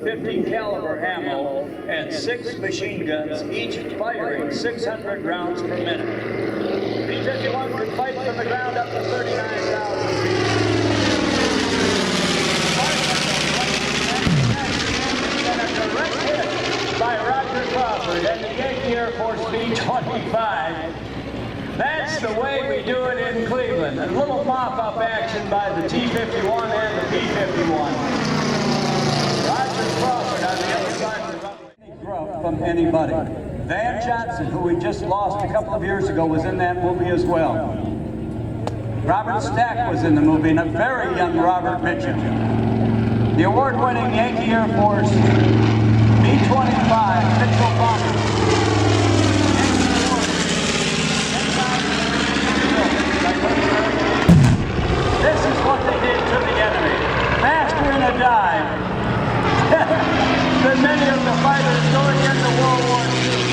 50 caliber ammo and 6 machine guns, each firing 600 rounds per minute. B-51 could fight from the ground up to 39,000 feet. And a direct hit by Roger Crawford and the Yankee Air Force B-25. That's the way we do it in Cleveland. A little mop-up action by the T-51 and the B-51. Roger Crawford on the other side of the runway. From anybody. Van Johnson, who we just lost a couple of years ago, was in that movie as well. Robert Stack was in the movie, and a very young Robert Mitchum. The award-winning Yankee Air Force B-25 Mitchell bomber. This is what they did to the enemy. Faster in a dive than many of the fighters going into World War II.